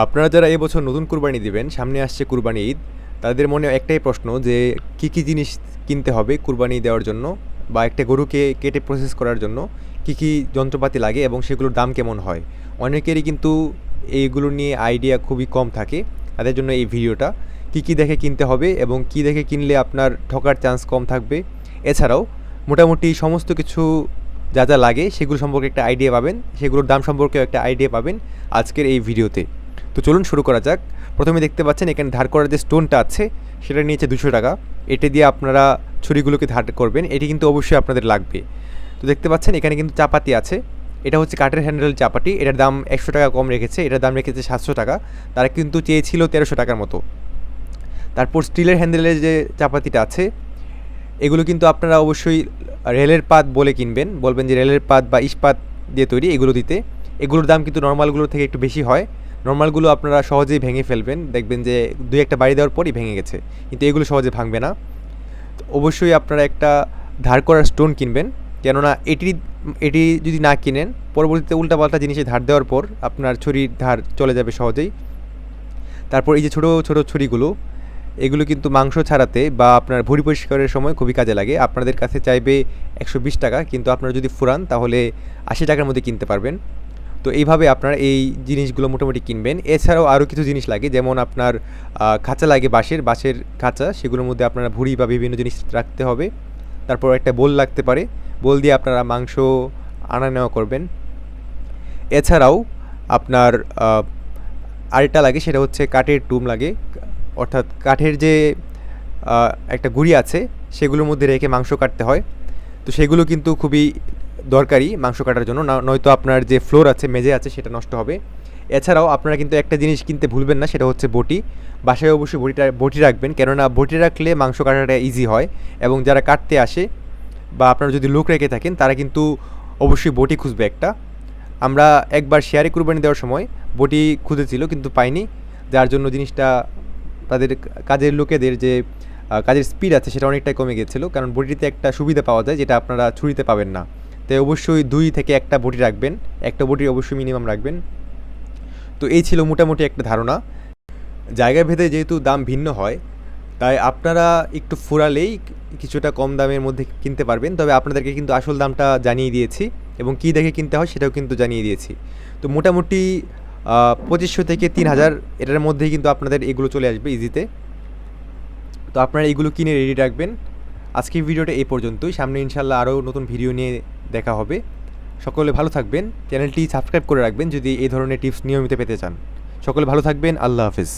আপনারা যারা এবছর নতুন কুরবানি দিবেন, সামনে আসছে কুরবানি ঈদ, তাদের মনে একটাই প্রশ্ন যে কী, কী জিনিস কিনতে হবে কুরবানি দেওয়ার জন্য বা একটা গরুকে কেটে প্রসেস করার জন্য কী, কী যন্ত্রপাতি লাগে এবং সেগুলোর দাম কেমন হয়? অনেকেরই কিন্তু এইগুলো নিয়ে আইডিয়া খুবই কম থাকে। তাদের জন্য এই ভিডিওটা। কী, কী দেখে কিনতে হবে এবং কী দেখে কিনলে আপনার ঠকার চান্স কম থাকবে। এছাড়াও মোটামুটি সমস্ত কিছু যা, যা লাগে সেগুলো সম্পর্কে একটা আইডিয়া পাবেন। সেগুলোর দাম সম্পর্কেও একটা আইডিয়া পাবেন আজকের এই ভিডিওতে। তো চলুন শুরু করা যাক। প্রথমে দেখতে পাচ্ছেন এখানে ধার করার যে স্টোনটা আছে সেটা নিয়েছে 200 টাকা। এটা দিয়ে আপনারা ছুরিগুলোকে ধার করবেন। এটি কিন্তু অবশ্যই আপনাদের লাগবে। তো দেখতে পাচ্ছেন এখানে কিন্তু চাপাতি আছে। এটা হচ্ছে কাঠের হ্যান্ডেল চাপাটি। এটার দাম 100 টাকা কম রেখেছে। এটার দাম রেখেছে 700 টাকা। তারা কিন্তু চেয়েছিল 1300 টাকার মতো। তারপর স্টিলের হ্যান্ডেলের যে চাপাতিটা আছে, এগুলো কিন্তু আপনারা অবশ্যই রেলের পাত বলে কিনবেন। বলবেন যে রেলের পাত বা ইস্পাত দিয়ে তৈরি, এগুলো দিতে। এগুলোর দাম কিন্তু নর্মালগুলোর থেকে একটু বেশি হয়। নর্মালগুলো আপনারা সহজেই ভেঙে ফেলবেন, দেখবেন যে দুই একটা বাড়ি দেওয়ার পরই ভেঙে গেছে, কিন্তু এগুলো সহজে ভাঙবে না। তো অবশ্যই আপনারা একটা ধার করার স্টোন কিনবেন, কেননা এটি যদি না কিনেন পরবর্তীতে উল্টাপাল্টা জিনিসে ধার দেওয়ার পর আপনার ছুরির ধার চলে যাবে সহজেই। তারপর এই যে ছোটো ছোটো ছুরিগুলো, এগুলো কিন্তু মাংস ছাড়াতে বা আপনার ভুঁড়ি পরিষ্কারের সময় খুবই কাজে লাগে। আপনাদের কাছে চাইবে 120 টাকা, কিন্তু আপনারা যদি ফুরান তাহলে 80 টাকার মধ্যে কিনতে পারবেন। তো এইভাবে আপনারা এই জিনিসগুলো মোটামুটি কিনবেন। এছাড়াও আরও কিছু জিনিস লাগে, যেমন আপনার খাঁচা লাগে, বাঁশের খাঁচা। সেগুলোর মধ্যে আপনারা ভুঁড়ি বা বিভিন্ন জিনিস রাখতে হবে। তারপর একটা বোল লাগতে পারে। বোল দিয়ে আপনারা মাংস আনা নেওয়া করবেন। এছাড়াও আপনার আরেকটা লাগে, সেটা হচ্ছে কাঠের টুম লাগে। অর্থাৎ কাঠের যে একটা গুঁড়ি আছে সেগুলোর মধ্যে রেখে মাংস কাটতে হয়। তো সেগুলো কিন্তু খুবই দরকারি মাংস কাটার জন্য, নয়তো আপনার যে ফ্লোর আছে, মেঝে আছে, সেটা নষ্ট হবে। এছাড়াও আপনারা কিন্তু একটা জিনিস কিনতে ভুলবেন না, সেটা হচ্ছে বটি। বাসায় অবশ্যই বটি রাখবেন, কেননা বটি রাখলে মাংস কাটাটা ইজি হয় এবং যারা কাটতে আসে বা আপনারা যদি লোক রেখে থাকেন তারা কিন্তু অবশ্যই বটি খুঁজবে একটা। আমরা একবার শেয়ারে কুরবানি দেওয়ার সময় বটি খুঁজেছিল কিন্তু পাইনি, যার জন্য জিনিসটা তাদের কাজের লোকেদের যে কাজের স্পিড আছে সেটা অনেকটাই কমে গেছিলো, কারণ বটিতে একটা সুবিধা পাওয়া যায় যেটা আপনারা ছুরিতে পাবেন না। তাই অবশ্যই 2 থেকে 1টা বটি রাখবেন, একটা বটি অবশ্যই মিনিমাম রাখবেন। তো এই ছিল মোটামুটি একটা ধারণা। জায়গা ভেদে যেহেতু দাম ভিন্ন হয়, তাই আপনারা একটু ফুরালেই কিছুটা কম দামের মধ্যে কিনতে পারবেন। তবে আপনাদেরকে কিন্তু আসল দামটা জানিয়ে দিয়েছি এবং কী দেখে কিনতে হয় সেটাও কিন্তু জানিয়ে দিয়েছি। তো মোটামুটি 2500 থেকে 3000 এটার মধ্যেই কিন্তু আপনাদের এগুলো চলে আসবে ইজিতে। তো আপনারা এগুলো কিনে রেডি রাখবেন। আজকের ভিডিওটা এই পর্যন্তই। সামনে ইনশাল্লাহ আরও নতুন ভিডিও নিয়ে দেখা হবে। সকলে ভালো থাকবেন। চ্যানেলটি সাবস্ক্রাইব করে রাখবেন যদি এই ধরনের টিপস নিয়মিত পেতে চান। সকলে ভালো থাকবেন। আল্লাহ হাফেজ।